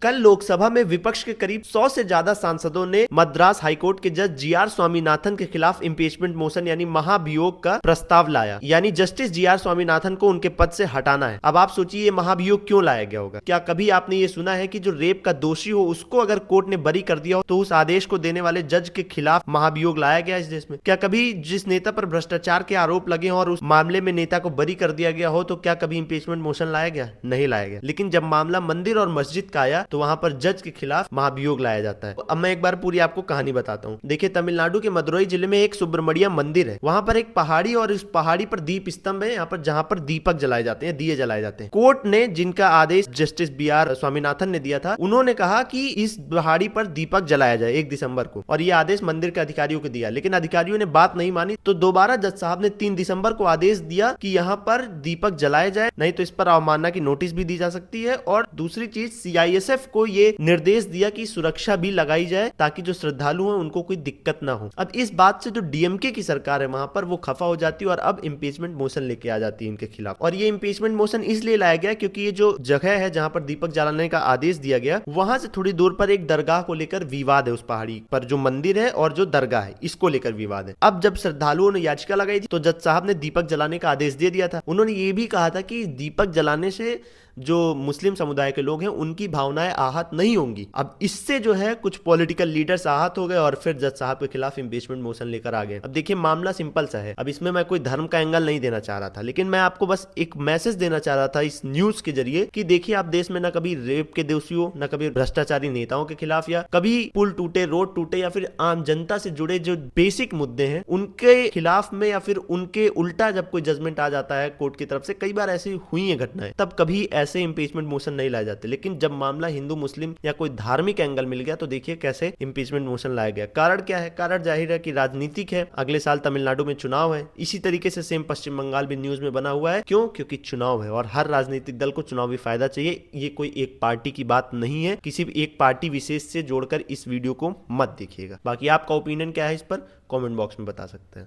कल लोकसभा में विपक्ष के करीब 100 से ज्यादा सांसदों ने मद्रास हाईकोर्ट के जज जीआर स्वामीनाथन के खिलाफ इंपीचमेंट मोशन यानी महाभियोग का प्रस्ताव लाया। यानी जस्टिस जीआर स्वामीनाथन को उनके पद से हटाना है। अब आप सोचिए ये महाभियोग क्यों लाया गया होगा। क्या कभी आपने ये सुना है कि जो रेप का दोषी हो उसको अगर कोर्ट ने बरी कर दिया हो तो उस आदेश को देने वाले जज के खिलाफ महाभियोग लाया गया इस देश में? क्या कभी जिस नेता पर भ्रष्टाचार के आरोप लगे हो और उस मामले में नेता को बरी कर दिया गया हो तो क्या कभी इंपीचमेंट मोशन लाया गया? नहीं लाया गया। लेकिन जब मामला मंदिर और मस्जिद का आया तो वहां पर जज के खिलाफ महाभियोग लाया जाता है। अब मैं एक बार पूरी आपको कहानी बताता हूँ। देखिए, तमिलनाडु के मदुरई जिले में एक सुब्रमण्यम मंदिर है। वहां पर एक पहाड़ी और इस पहाड़ी पर दीप स्तंभ है, यहाँ पर जहां पर दीपक जलाए जाते हैं, दिए जलाए जाते हैं। कोर्ट ने, जिनका आदेश जस्टिस बीआर स्वामीनाथन ने दिया था, उन्होंने कहा कि इस पहाड़ी पर दीपक जलाया जाए 1 दिसंबर को, और यह आदेश मंदिर के अधिकारियों को दिया। लेकिन अधिकारियों ने बात नहीं मानी तो दोबारा जज साहब ने 3 दिसंबर को आदेश दिया कि यहाँ पर दीपक जलाए जाए, नहीं तो इस पर अवमानना की नोटिस भी दी जा सकती है। और दूसरी चीज, सीआईएसएफ को ये निर्देश दिया कि सुरक्षा भी लगाई जाए ताकि जो श्रद्धालु हैं उनको कोई दिक्कत ना हो। अब इस बात से जो डीएमके की सरकार है वहां पर वो खफा हो जाती है और अब इंपीचमेंट मोशन लेके आ जाती है इनके खिलाफ। और ये इंपीचमेंट मोशन इसलिए लाया गया क्योंकि ये जो जगह है जहां पर दीपक जलाने का आदेश दिया गया, वहां से थोड़ी दूर पर एक दरगाह को लेकर विवाद है। उस पहाड़ी पर जो मंदिर है और जो दरगाह है, इसको लेकर विवाद है। अब जब श्रद्धालुओं ने याचिका लगाई थी तो जज साहब ने दीपक जलाने का आदेश दे दिया था। उन्होंने ये भी कहा था कि दीपक जलाने से जो मुस्लिम समुदाय के लोग हैं उनकी भावनाएं आहत नहीं होंगी। अब इससे जो है कुछ पॉलिटिकल लीडर्स आहत हो गए और फिर जज साहब के खिलाफ इंपीचमेंट मोशन लेकर आ गए। अब देखिए, मामला सिंपल सा है। अब इसमें मैं कोई धर्म का एंगल नहीं देना चाह रहा था, लेकिन मैं आपको बस एक मैसेज देना चाह रहा था इस न्यूज के जरिए कि देखिए, आप देश में ना कभी रेप के दोषी हो, ना कभी भ्रष्टाचारी नेताओं के खिलाफ, या कभी पुल टूटे, रोड टूटे, या फिर आम जनता से जुड़े जो बेसिक मुद्दे हैं उनके खिलाफ में या फिर उनके उल्टा जब कोई जजमेंट आ जाता है कोर्ट की तरफ से, कई बार ऐसी हुई है घटनाएं, तब कभी ऐसे इंपीचमेंट मोशन नहीं लाए जाते। लेकिन जब मामला हिंदू मुस्लिम या कोई धार्मिक एंगल मिल गया तो देखिए कैसे इंपीचमेंट मोशन लाया गया। कारण क्या है? कारण जाहिर है कि राजनीतिक है। अगले साल तमिलनाडु में चुनाव है। इसी तरीके से सेम पश्चिम बंगाल भी न्यूज में बना हुआ है। क्यों? क्योंकि चुनाव है और हर राजनीतिक दल को चुनावी फायदा चाहिए। ये कोई एक पार्टी की बात नहीं है, किसी भी एक पार्टी विशेष से जोड़कर इस वीडियो को मत देखिएगा। बाकी आपका ओपिनियन क्या है इस पर कमेंट बॉक्स में बता सकते हैं।